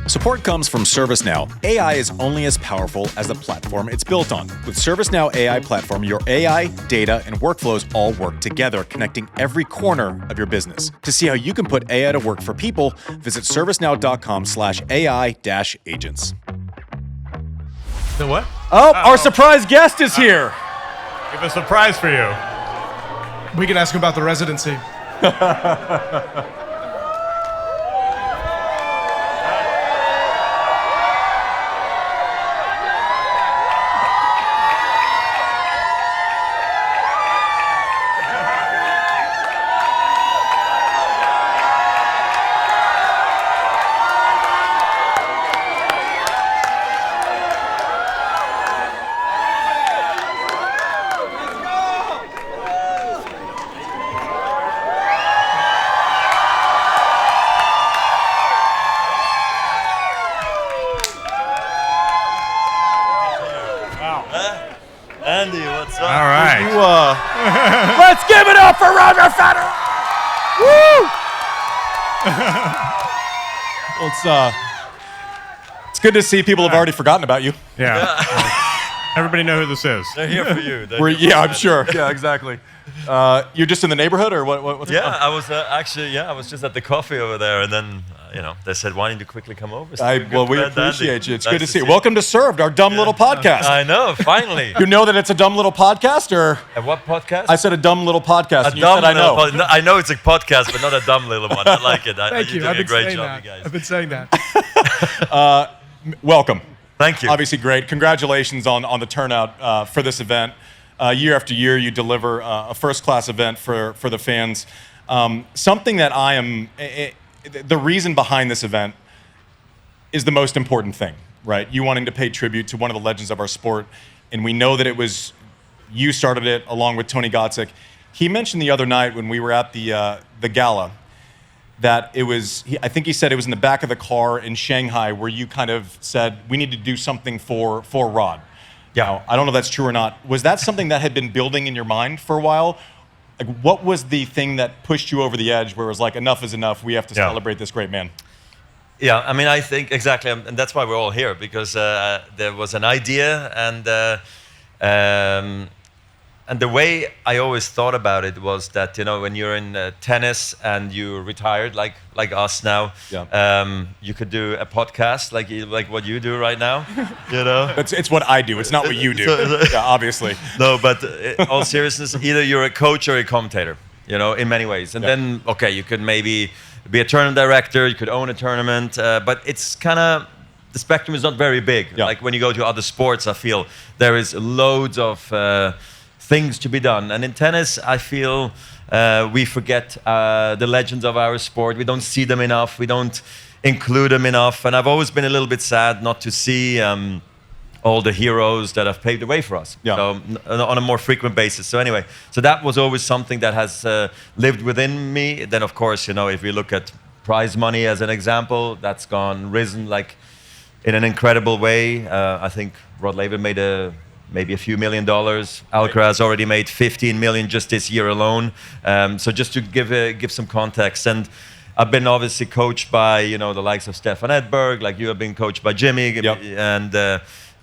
Support comes from ServiceNow. AI is only as powerful as the platform it's built on. With ServiceNow AI platform, your AI, data, and workflows all work together, connecting every corner of your business. To see how you can put AI to work for people, visit servicenow.com/AI-agents. The what? Oh, our surprise guest is here. We have a surprise for you. We can ask him about the residency. Andy, what's up? All right. Let's give it up for Roger Federer. Woo! Well, it's good to see people have already forgotten about you. Yeah. Everybody know who this is. They're here for you. I'm sure. Yeah, exactly. You're just in the neighborhood, or what? What's going on? I was I was just at the coffee over there, and then they said, "Why don't you quickly come over?" So we appreciate you. It's good to see you. Welcome to Served, our dumb little podcast. I know, finally. You know that it's a dumb little podcast, or What podcast? I said a dumb little podcast. And you dumb said I know. No, I know it's a podcast, but not a dumb little one. I like it. Thank you. You're doing a great job, that. you guys. I've been saying that. Welcome. Thank you. Obviously great. Congratulations on the turnout for this event. Year after year, you deliver a first-class event for the fans. Something that the reason behind this event is the most important thing, right? You wanting to pay tribute to one of the legends of our sport, and we know that it was you started it along with Tony Gotzik. He mentioned the other night when we were at the gala that it was, I think he said it was in the back of the car in Shanghai where you kind of said, we need to do something for Rod. Yeah. Now, I don't know if that's true or not. Was that something that had been building in your mind for a while? Like, what was the thing that pushed you over the edge where it was like, enough is enough, we have to celebrate this great man? Yeah, I mean, I think exactly, and that's why we're all here, because there was an idea, and the way I always thought about it was that, when you're in tennis and you're retired, like us now, you could do a podcast like what you do right now, It's what I do. It's not what you do. Obviously. No, but in all seriousness, either you're a coach or a commentator, in many ways. And then, you could maybe be a tournament director, you could own a tournament, but it's kind of, the spectrum is not very big. Yeah. Like when you go to other sports, I feel there is loads of things to be done. And in tennis, I feel we forget the legends of our sport. We don't see them enough. We don't include them enough. And I've always been a little bit sad not to see all the heroes that have paved the way for us. Yeah. So, on a more frequent basis. So anyway, that was always something that has lived within me. Then, of course, if we look at prize money as an example, that's risen like in an incredible way. I think Rod Laver made maybe a few $1 million. Alcaraz already made 15 million just this year alone. So just to give some context, and I've been obviously coached by the likes of Stefan Edberg, like you have been coached by Jimmy, and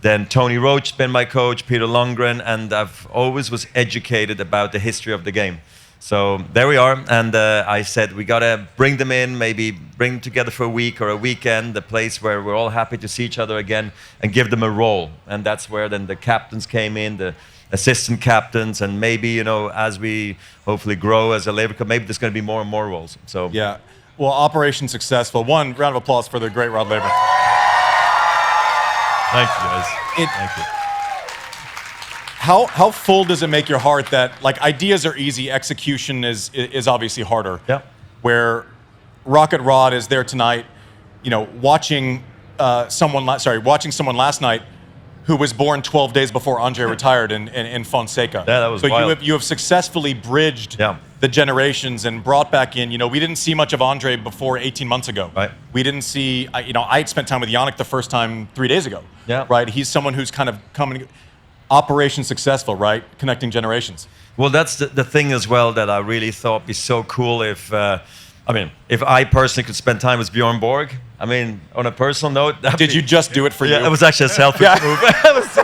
then Tony Roach's been my coach, Peter Lundgren, and I've always was educated about the history of the game. So there we are, and I said we gotta bring them in, maybe bring them together for a week or a weekend, a place where we're all happy to see each other again, and give them a role. And that's where then the captains came in, the assistant captains, and maybe as we hopefully grow as a Laver Cup, maybe there's going to be more and more roles. So yeah, well, Operation Successful. One round of applause for the great Rod Laver. Thanks, guys. Thank you. How full does it make your heart that ideas are easy, execution is obviously harder? Yeah. Where Rocket Rod is there tonight, watching someone someone last night who was born 12 days before Andre retired in Fonseca. Yeah, that was so wild. you have successfully bridged the generations and brought back in. We didn't see much of Andre before 18 months ago. Right. We didn't see. I spent time with Jannik the first time 3 days ago. Yeah. Right. He's someone who's kind of coming. Operation Successful, right? Connecting generations. Well, that's the thing as well that I really thought be so cool if I mean, if I personally could spend time with Bjorn Borg, I mean, on a personal note, Did you just do it for you? Yeah, it was actually a selfish move. It was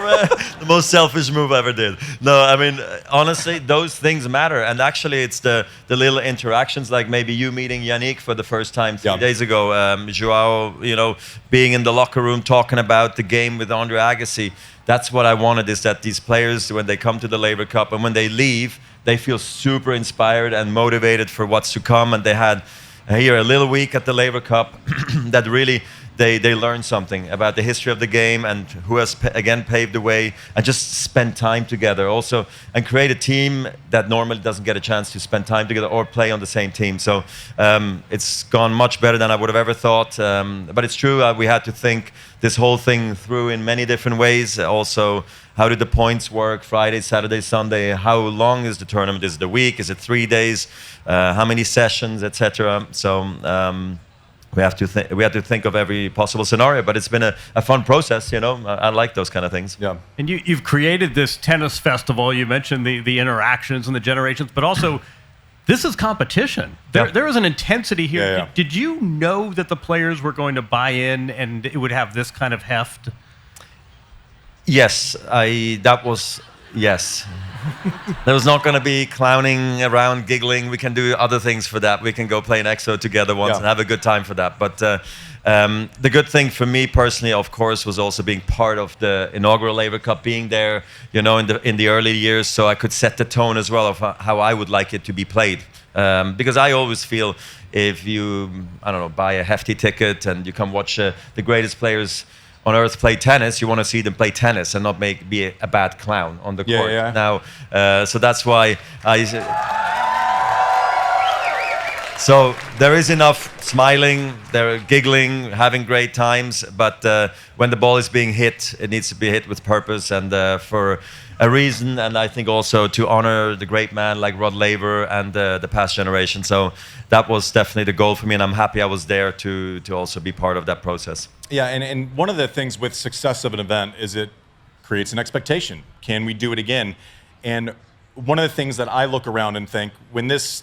the most selfish move I ever did. No, I mean, honestly, those things matter. And actually, it's the little interactions, like maybe you meeting Jannik for the first time 3 days ago, Joao, being in the locker room talking about the game with Andre Agassi. That's what I wanted, is that these players, when they come to the Laver Cup and when they leave, they feel super inspired and motivated for what's to come. And they had here a little week at the Laver Cup that really they learned something about the history of the game and who has again paved the way, and just spend time together also, and create a team that normally doesn't get a chance to spend time together or play on the same team. So it's gone much better than I would have ever thought. But it's true, we had to think this whole thing through in many different ways. Also, how did the points work? Friday, Saturday, Sunday. How long is the tournament? Is it a week? Is it 3 days? How many sessions, etc. So we have to think of every possible scenario. But it's been a fun process. I like those kind of things. Yeah. And you've created this tennis festival. You mentioned the interactions and the generations, but also this is competition. There is an intensity here. Yeah. Did you know that the players were going to buy in and it would have this kind of heft? Yes, yes. There was not going to be clowning around, giggling. We can do other things for that. We can go play an EXO together once and have a good time for that. But the good thing for me personally, of course, was also being part of the inaugural Laver Cup, being there, in the early years, so I could set the tone as well of how I would like it to be played. Because I always feel if you, buy a hefty ticket and you come watch the greatest players on earth play tennis, you want to see them play tennis and not be a bad clown on the court. Yeah. Now, so that's why so there is enough smiling, they're giggling, having great times, but when the ball is being hit, it needs to be hit with purpose and for a reason, and I think also to honor the great man like Rod Laver and the past generation. So that was definitely the goal for me, and I'm happy I was there to also be part of that process. Yeah, and one of the things with success of an event is it creates an expectation. Can we do it again? And one of the things that I look around and think, when this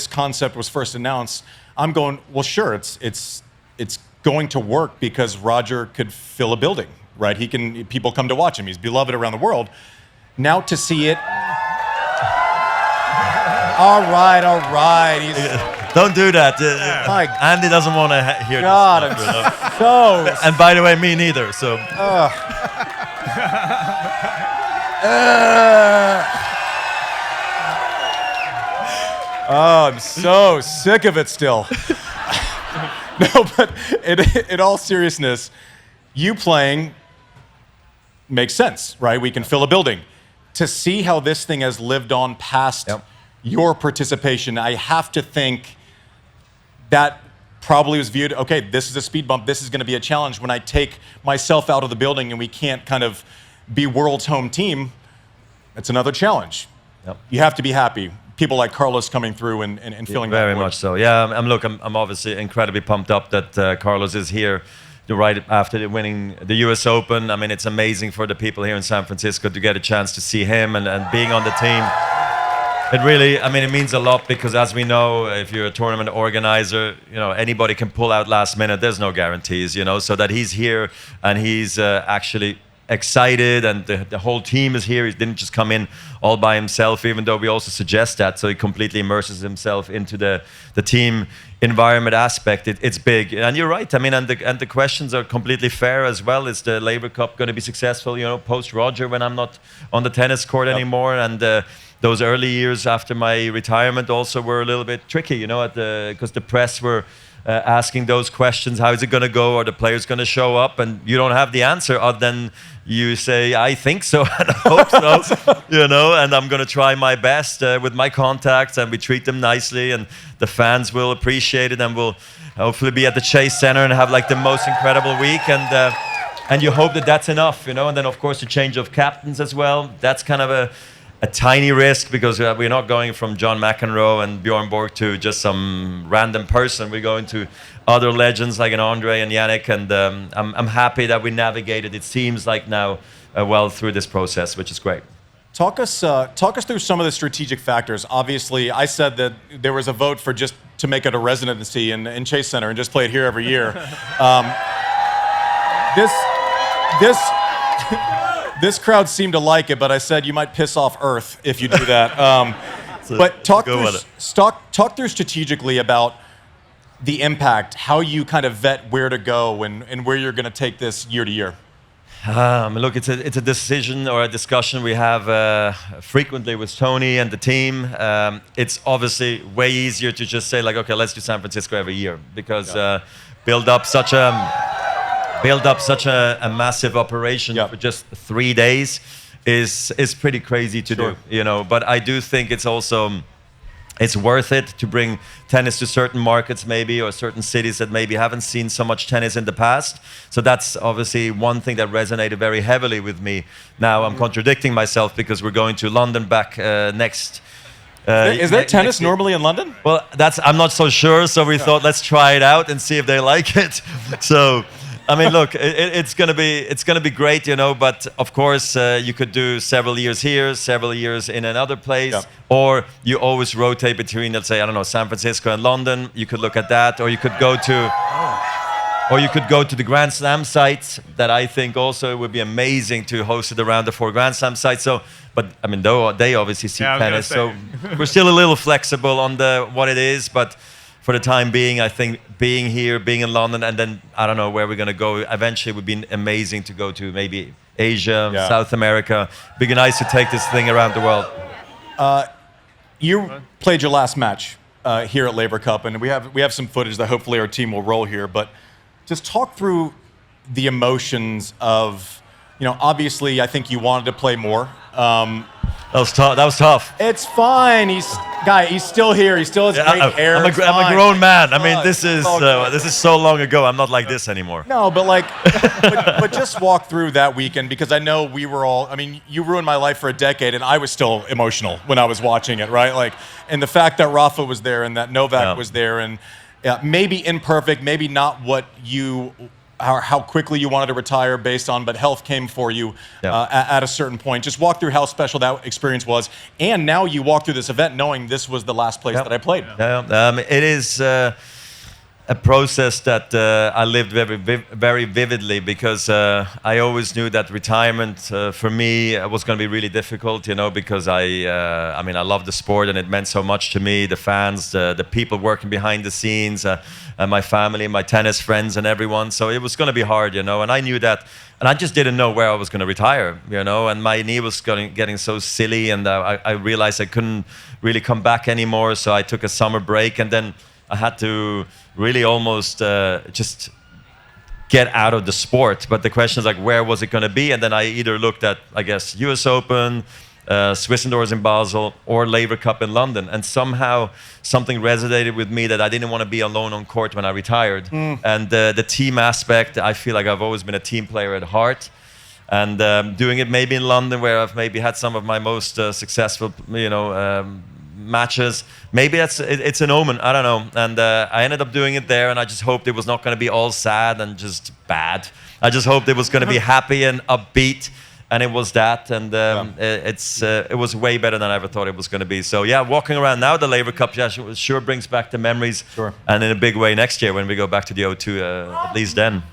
concept was first announced, I'm going, well, sure, it's going to work because Roger could fill a building, right? People come to watch him. He's beloved around the world. Now to see it. All right. Don't do that. My Andy doesn't want to hear God, this. I'm so. And by the way, me neither. So. I'm so sick of it still. No, but in all seriousness, you playing makes sense, right? We can fill a building. To see how this thing has lived on past your participation, I have to think that probably was viewed, okay, this is a speed bump, this is going to be a challenge. When I take myself out of the building and we can't kind of be world's home team, it's another challenge. Yep. You have to be happy. People like Carlos coming through and filling that very void. much so. Yeah, I'm obviously incredibly pumped up that Carlos is here right after winning the US Open. I mean, it's amazing for the people here in San Francisco to get a chance to see him and being on the team. It really, it means a lot because as we know, if you're a tournament organizer, anybody can pull out last minute. There's no guarantees, so that he's here and he's actually excited and the whole team is here. He didn't just come in all by himself, even though we also suggest that, so he completely immerses himself into the team environment aspect. It's big, and you're right. And the questions are completely fair as well. Is the Laver Cup going to be successful? Post Roger, when I'm not on the tennis court anymore, and those early years after my retirement also were a little bit tricky. Because the press were asking those questions. How is it going to go? Are the players going to show up? And you don't have the answer other than you say, I think so and I hope so, and I'm going to try my best with my contacts, and we treat them nicely, and the fans will appreciate it, and we'll hopefully be at the Chase Center and have like the most incredible week, and you hope that that's enough, and then of course the change of captains as well. That's kind of a tiny risk because we're not going from John McEnroe and Bjorn Borg to just some random person. We're going to other legends like an Andre and Jannik, and I'm happy that we navigated, it seems like now, well through this process, which is great. Talk us through some of the strategic factors. Obviously, I said that there was a vote for just to make it a residency in Chase Center and just play it here every year. This crowd seemed to like it, but I said you might piss off Earth if you do that. But talk through strategically about the impact, how you kind of vet where to go and where you're going to take this year to year. Look, it's a decision or a discussion we have frequently with Tony and the team. It's obviously way easier to just say like, okay, let's do San Francisco every year because build up such a massive operation for just 3 days is pretty crazy to do, you know. But I do think it's also it's worth it to bring tennis to certain markets maybe or certain cities that maybe haven't seen so much tennis in the past. So that's obviously one thing that resonated very heavily with me. Now I'm contradicting myself because we're going to London back next. Is there tennis normally in London? Well, I'm not so sure. So we thought let's try it out and see if they like it. So. I mean, look, it's gonna be great, you know. But of course, you could do several years here, several years in another place, or you always rotate between, let's say, I don't know, San Francisco and London. You could look at that, or you could go to the Grand Slam sites. That I think also would be amazing to host it around the 4 Grand Slam sites. So, but I mean, though they obviously see tennis, so we're still a little flexible on what it is, but. For the time being, I think being here, being in London, and then I don't know where we're going to go. Eventually, it would be amazing to go to maybe Asia, South America. It'd be nice to take this thing around the world. You played your last match here at Laver Cup, and we have some footage that hopefully our team will roll here. But just talk through the emotions of, you know, obviously I think you wanted to play more. That was tough. It's fine. He's still here. He still has great hair. I'm a grown man. I mean, this is so long ago. I'm not like this anymore. No, but like, but just walk through that weekend because I know we were all. I mean, you ruined my life for a decade, and I was still emotional when I was watching it, right? Like, and the fact that Rafa was there and that Novak was there, and maybe imperfect, maybe not what you. How quickly you wanted to retire based on, but health came for you at a certain point. Just walk through how special that experience was. And now you walk through this event knowing this was the last place that I played. It is a process that I lived very vividly because I always knew that retirement for me was going to be really difficult, you know, because I mean, I love the sport and it meant so much to me, the fans, the people working behind the scenes, my family, my tennis friends and everyone. So it was going to be hard, you know, and I knew that. And I just didn't know where I was going to retire, you know, and my knee was getting so silly and I realized I couldn't really come back anymore. So I took a summer break and then I had to really almost just get out of the sport. But the question is like, where was it going to be? And then I either looked at, I guess, US Open, Swiss Indoors in Basel, or Laver Cup in London. And somehow something resonated with me that I didn't want to be alone on court when I retired. And the team aspect, I feel like I've always been a team player at heart. And doing it maybe in London, where I've maybe had some of my most successful, you know, matches. Maybe it's an omen. I don't know. And I ended up doing it there, and I just hoped it was not going to be all sad and just bad. I just hoped it was going to be happy and upbeat, and it was that. And it was way better than I ever thought it was going to be. So yeah, walking around now, the Laver Cup sure brings back the memories. Sure. And in a big way next year when we go back to the O2, at least then.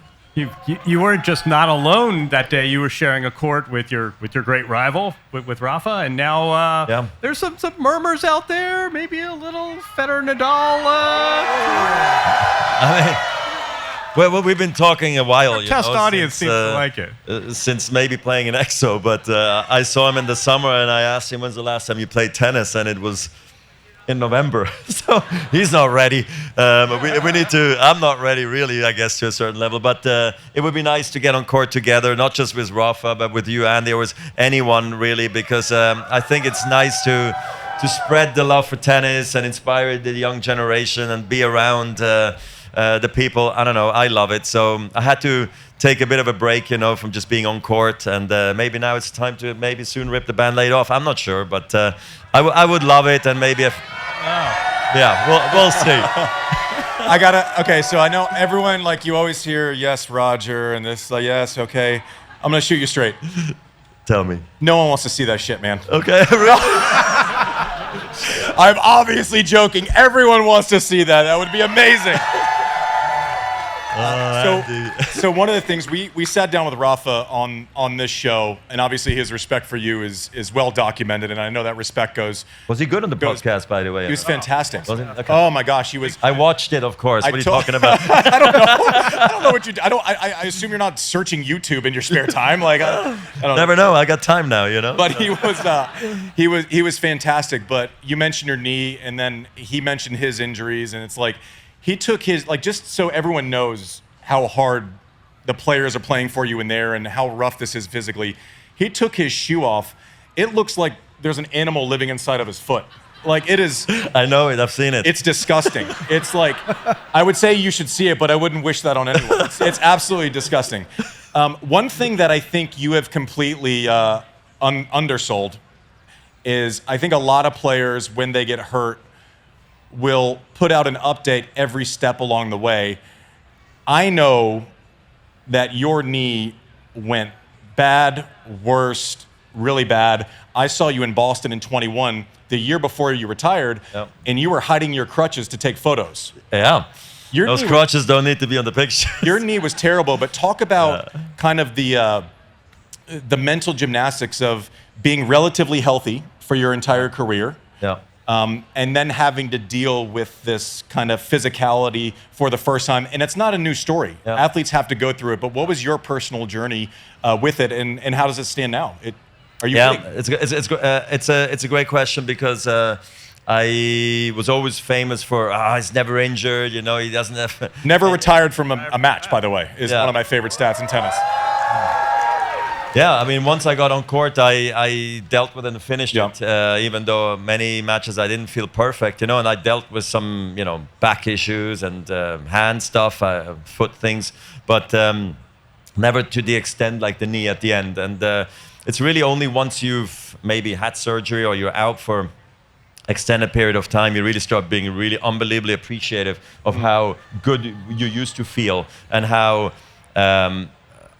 You weren't just not alone that day. You were sharing a court with your great rival, with Rafa, and now there's some murmurs out there. Maybe a little Federer Nadal. I mean, well, we've been talking a while. Our test audience seems to like it since maybe playing in EXO. But I saw him in the summer, and I asked him when's the last time you played tennis, and it was in November. So he's not ready. We need to. I'm not ready, really, I guess, to a certain level. But it would be nice to get on court together, not just with Rafa, but with you, Andy, or with anyone, really, because I think it's nice to spread the love for tennis and inspire the young generation and be around the people. I don't know. I love it. So I had to take a bit of a break, you know, from just being on court, and maybe now it's time to maybe soon rip the band-aid off. I'm not sure, but I would love it, and maybe if we'll see. Okay, so I know everyone, like, you always hear yes Roger and this, like, yes, okay, I'm gonna shoot you straight. Tell me. No one wants to see that shit, man. Okay. I'm obviously joking. Everyone wants to see that. That would be amazing. So one of the things we sat down with Rafa on this show, and obviously his respect for you is well documented, and I know that respect goes. Was he good on the podcast, by the way? He was fantastic. Was he? Okay. Oh my gosh, he was. I watched it, of course. What are you talking about? I don't know what you do. I assume you're not searching YouTube in your spare time. Like I don't Never know. I got time now, you know. But he was fantastic. But you mentioned your knee, and then he mentioned his injuries, and it's like he took his, like, just so everyone knows how hard the players are playing for you in there and how rough this is physically. He took his shoe off. It looks like there's an animal living inside of his foot. Like, it is. I know it. I've seen it. It's disgusting. It's like, I would say you should see it, but I wouldn't wish that on anyone. It's absolutely disgusting. One thing that I think you have completely undersold is I think a lot of players, when they get hurt, will put out an update every step along the way. I know that your knee went bad, worst, really bad. I saw you in Boston in 21, the year before you retired, and you were hiding your crutches to take photos. Yeah. Those crutches don't need to be on the picture. Your knee was terrible, but talk about kind of the mental gymnastics of being relatively healthy for your entire career. Yeah. And then having to deal with this kind of physicality for the first time. And it's not a new story. Yeah. Athletes have to go through it. But what was your personal journey with it, and how does it stand now? Are you it's a great question because I was always famous for he's never injured, you know, he doesn't have... Never retired from a match, by the way, is one of my favorite stats in tennis. Yeah, I mean, once I got on court, I dealt with it and finished it, even though many matches I didn't feel perfect, you know, and I dealt with some, you know, back issues and hand stuff, foot things, but never to the extent like the knee at the end. And it's really only once you've maybe had surgery or you're out for extended period of time, you really start being really unbelievably appreciative of how good you used to feel and how...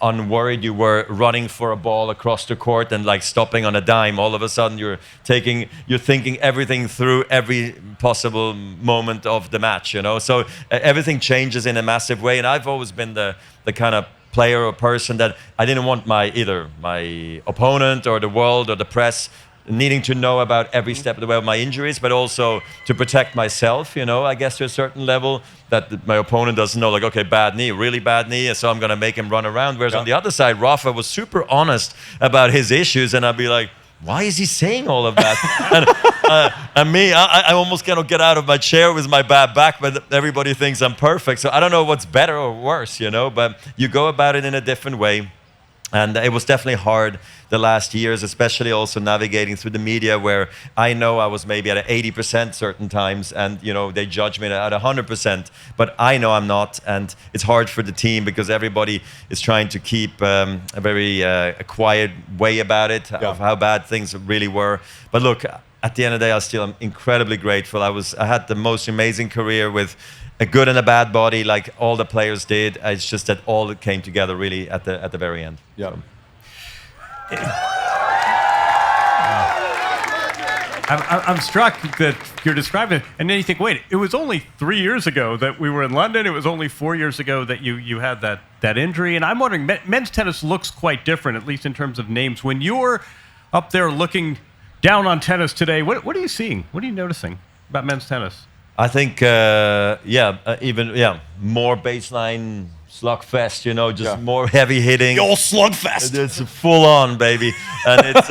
unworried you were running for a ball across the court and like stopping on a dime. All of a sudden you're thinking everything through every possible moment of the match, you know. So everything changes in a massive way. And I've always been the kind of player or person that I didn't want either my opponent or the world or the press needing to know about every step of the way of my injuries, but also to protect myself, you know, I guess to a certain level that my opponent doesn't know, like, okay, bad knee, really bad knee, so I'm going to make him run around. Whereas on the other side, Rafa was super honest about his issues, and I'd be like, why is he saying all of that? and me, I almost cannot get out of my chair with my bad back, but everybody thinks I'm perfect. So I don't know what's better or worse, you know, but you go about it in a different way. And it was definitely hard the last years, especially also navigating through the media where I know I was maybe at 80% certain times and, you know, they judge me at 100%, but I know I'm not. And it's hard for the team because everybody is trying to keep a very quiet way about it, of how bad things really were. But look, at the end of the day, I still am incredibly grateful. I had the most amazing career with a good and a bad body, like all the players did. It's just that all came together really at the very end. Yeah. So. I'm struck that you're describing it, and then you think, wait, it was only 3 years ago that we were in London. It was only 4 years ago that you had that injury. And I'm wondering, men's tennis looks quite different, at least in terms of names. When you're up there looking down on tennis today, what are you seeing? What are you noticing about men's tennis? I think, more baseline slugfest, you know, just more heavy hitting. The old slugfest. It's full on, baby. And it's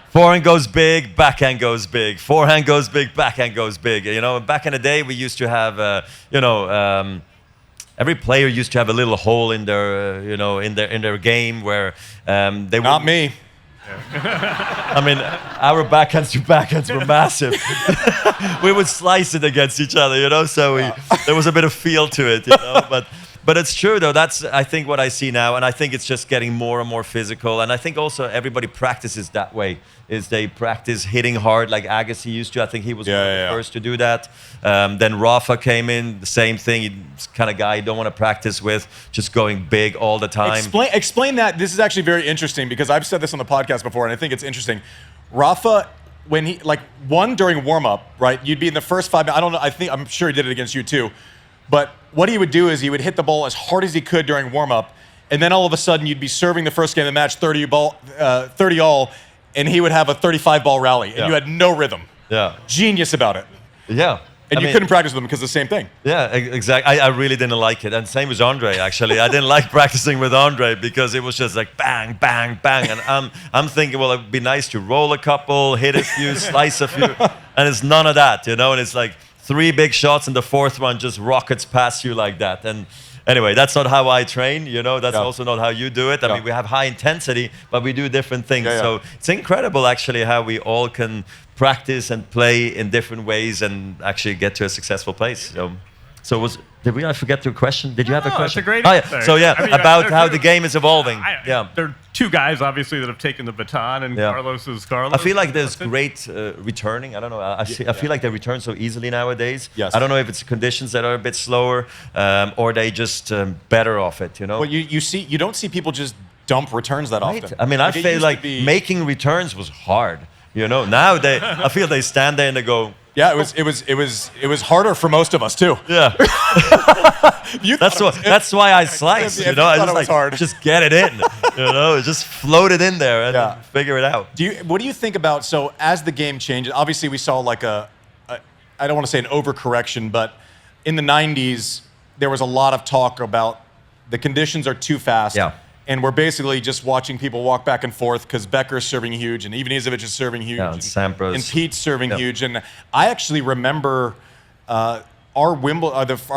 forehand goes big, backhand goes big. Forehand goes big, backhand goes big. You know, back in the day, we used to have, every player used to have a little hole in their, in their game where they Not me. I mean, our backhands to backhands were massive. We would slice it against each other, you know, so there was a bit of feel to it, you know. But it's true though. That's I think what I see now, and I think it's just getting more and more physical. And I think also everybody practices that way. Is they practice hitting hard like Agassi used to. I think he was one of the first to do that. Then Rafa came in, the same thing. He's the kind of guy you don't want to practice with, just going big all the time. Explain that. This is actually very interesting because I've said this on the podcast before, and I think it's interesting. Rafa, when he won during warm up, right? You'd be in the first 5 minutes. I don't know. I'm sure he did it against you too. But what he would do is he would hit the ball as hard as he could during warm up, and then all of a sudden you'd be serving the first game of the match 30 all. And he would have a 35-ball rally, and you had no rhythm. Yeah. Genius about it. Yeah. And you couldn't practice with him because it's the same thing. Yeah, exactly. I really didn't like it. And same with Andre, actually. I didn't like practicing with Andre because it was just like bang, bang, bang. And I'm thinking, well, it would be nice to roll a couple, hit a few, slice a few. And it's none of that, you know? And it's like 3 big shots and the 4th one just rockets past you like that. And anyway, that's not how I train, you know. That's also not how you do it. I mean, we have high intensity, but we do different things. So it's incredible, actually, how we all can practice and play in different ways and actually get to a successful place. Did I forget your question? Did you have a question? It's a great answer. So I mean, about how the game is evolving. There are 2 guys, obviously, that have taken the baton, and Carlos is Carlos. I feel like there's great returning. I don't know. I feel like they return so easily nowadays. Yes. I don't know if it's conditions that are a bit slower or they just better off it, you know? Well, you don't see people just dump returns that often. I mean, I feel like making returns was hard. You know, now I feel they stand there and they go. Yeah, it was harder for most of us too. Yeah. That's why I slice. You know, I just hard. Just get it in. You know, just float it in there and figure it out. What do you think about, so as the game changes? Obviously, we saw like I don't want to say an overcorrection, but in the 90s there was a lot of talk about the conditions are too fast. Yeah. And we're basically just watching people walk back and forth because Becker's serving huge and Ivanisevic is serving huge. Yeah, and Sampras. And Pete's serving huge. And I actually remember our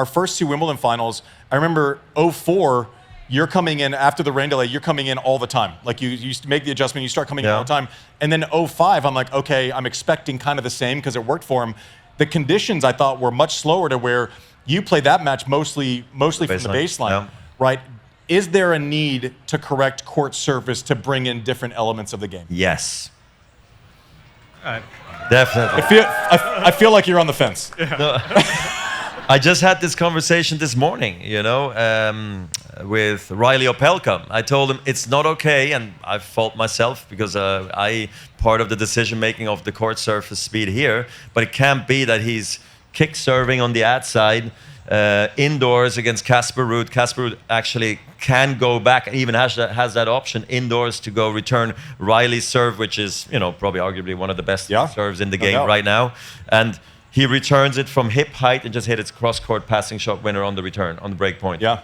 first 2 Wimbledon finals. I remember 2004, you're coming in after the rain delay, you're coming in all the time. Like you used to make the adjustment, you start coming in all the time. And then 2005, I'm like, okay, I'm expecting kind of the same because it worked for him. The conditions I thought were much slower to where you played that match mostly from the baseline, right? Is there a need to correct court surface to bring in different elements of the game? Yes. Definitely. I feel like you're on the fence. No. I just had this conversation this morning, you know, with Riley Opelka. I told him it's not okay, and I fault myself because part of the decision-making of the court surface speed here, but it can't be that he's kick serving on the outside indoors against Casper Ruud. Casper Ruud actually can go back and even has that option indoors to go return Riley's serve, which is, you know, probably arguably one of the best serves in the game right now. And he returns it from hip height and just hit its cross-court passing shot winner on the return, on the break point. Yeah.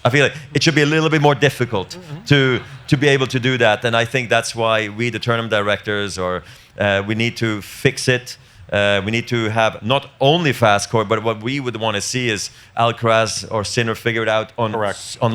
I feel like it should be a little bit more difficult to be able to do that. And I think that's why we, the tournament directors, we need to fix it. We need to have not only fast court, but what we would want to see is Alcaraz or Sinner figure it out on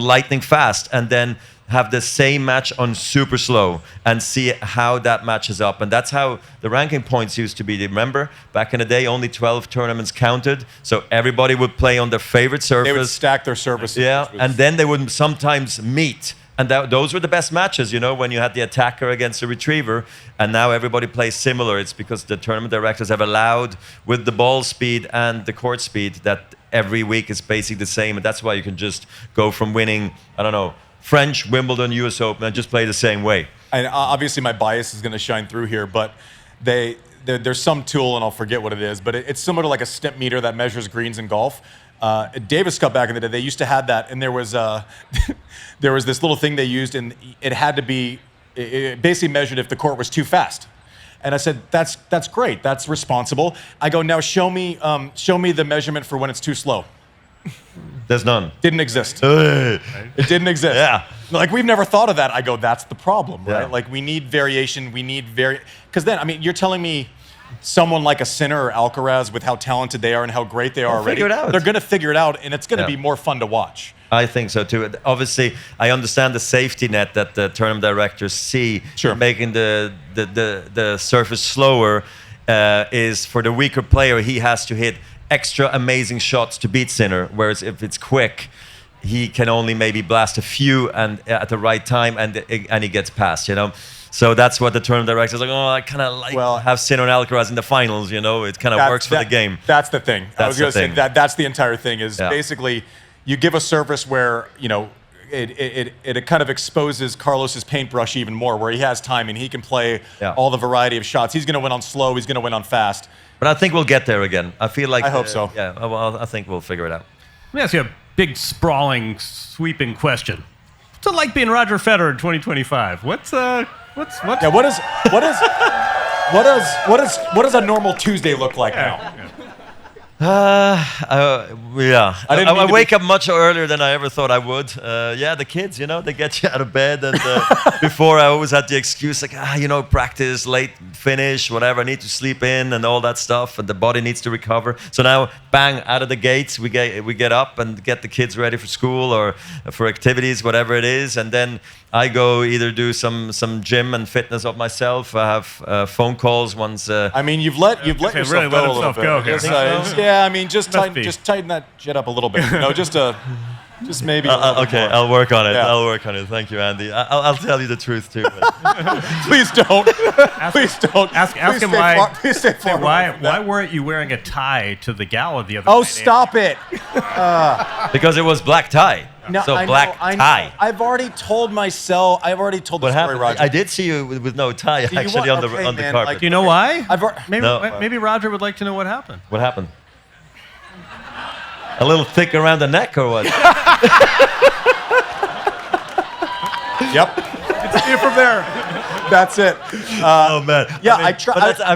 lightning fast, and then have the same match on super slow and see how that matches up. And that's how the ranking points used to be. Remember, back in the day, only 12 tournaments counted, so everybody would play on their favorite surface. They would stack their services. Yeah, and then they would sometimes meet. And those were the best matches, you know, when you had the attacker against the retriever. And now everybody plays similar. It's because the tournament directors have allowed, with the ball speed and the court speed, that every week is basically the same. And that's why you can just go from winning, I don't know, French, Wimbledon, US Open, and just play the same way. And obviously my bias is going to shine through here, but there's some tool, and I'll forget what it is, but it's similar to like a step meter that measures greens in golf. Davis Cup back in the day, they used to have that, and there was this little thing they used, and it had to be, it basically measured if the court was too fast. And I said, that's great, that's responsible. I go, now show me the measurement for when it's too slow. There's none. Didn't exist. It didn't exist. Yeah. Like, we've never thought of that. I go, that's the problem, right? Yeah. Like, we need variation, because then, I mean, you're telling me someone like a Sinner or Alcaraz, with how talented they are and how great they are already, figure it out. they're going to figure it out, and it's going to be more fun to watch. I think so too. Obviously, I understand the safety net that the tournament directors see, making the surface slower is for the weaker player. He has to hit extra amazing shots to beat Sinner, whereas if it's quick, he can only maybe blast a few and at the right time, and he gets past, you know. So that's what the tournament director is like. Oh, I kind of like to have Sinner and Alcaraz in the finals, you know. It kind of works for the game. That's the thing. I was going to say that's the entire thing. Is basically you give a service where it kind of exposes Carlos's paintbrush even more, where he has time and he can play all the variety of shots. He's going to win on slow. He's going to win on fast. But I think we'll get there again. I feel like I hope so. Yeah. Well, I think we'll figure it out. Let me ask you a big, sprawling, sweeping question. What's it like being Roger Federer in 2025? What does a normal Tuesday look like now? I wake up much earlier than I ever thought I would. The kids, they get you out of bed. And before, I always had the excuse like, practice, late finish, whatever. I need to sleep in and all that stuff, and the body needs to recover. So now, bang, out of the gates, we get up and get the kids ready for school or for activities, whatever it is, and then I go either do some gym and fitness of myself. I have phone calls once. I mean, you've let yourself really go a little bit. Yeah, I mean, just tighten that shit up a little bit. Just maybe. Okay, more. I'll work on it. Yeah. I'll work on it. Thank you, Andy. I'll tell you the truth too. Please don't. Please don't. Ask him Please stay far. Why weren't you wearing a tie to the gala the other night? Oh, stop it! Because it was black tie. No, so black tie. I've already told the story, happened? Roger. I did see you with no tie actually on the carpet. Do you know why? Maybe Maybe Roger would like to know what happened. What happened? A little thick around the neck or what? Yep. Continue from there. That's it. Oh man. Yeah, I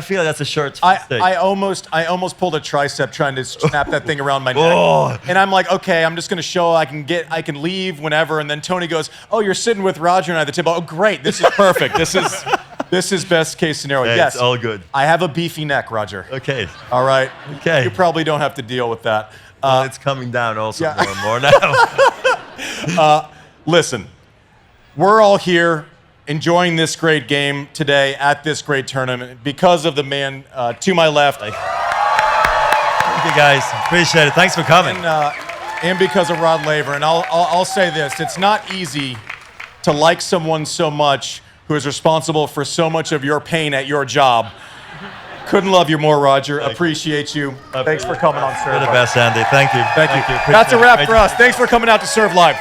feel like that's a short mistake. I almost pulled a tricep trying to snap that thing around my neck. Oh. And I'm like, okay, I'm just gonna show I can leave whenever. And then Tony goes, oh, you're sitting with Roger and I at the table. Oh, great. This is perfect. This is best case scenario. Hey, yes. It's all good. I have a beefy neck, Roger. Okay. All right. Okay. You probably don't have to deal with that. It's coming down also more and more now. Listen, we're all here enjoying this great game today at this great tournament because of the man to my left. Thank you guys. Appreciate it. Thanks for coming. And because of Rod Laver. And I'll say this, it's not easy to like someone so much who is responsible for so much of your pain at your job. Couldn't love you more, Roger. Appreciate you. Thanks for coming on Serve You're the Live. best, Andy. Thank you. Thank you. That's a wrap for us. Thanks for coming out to Serve Live.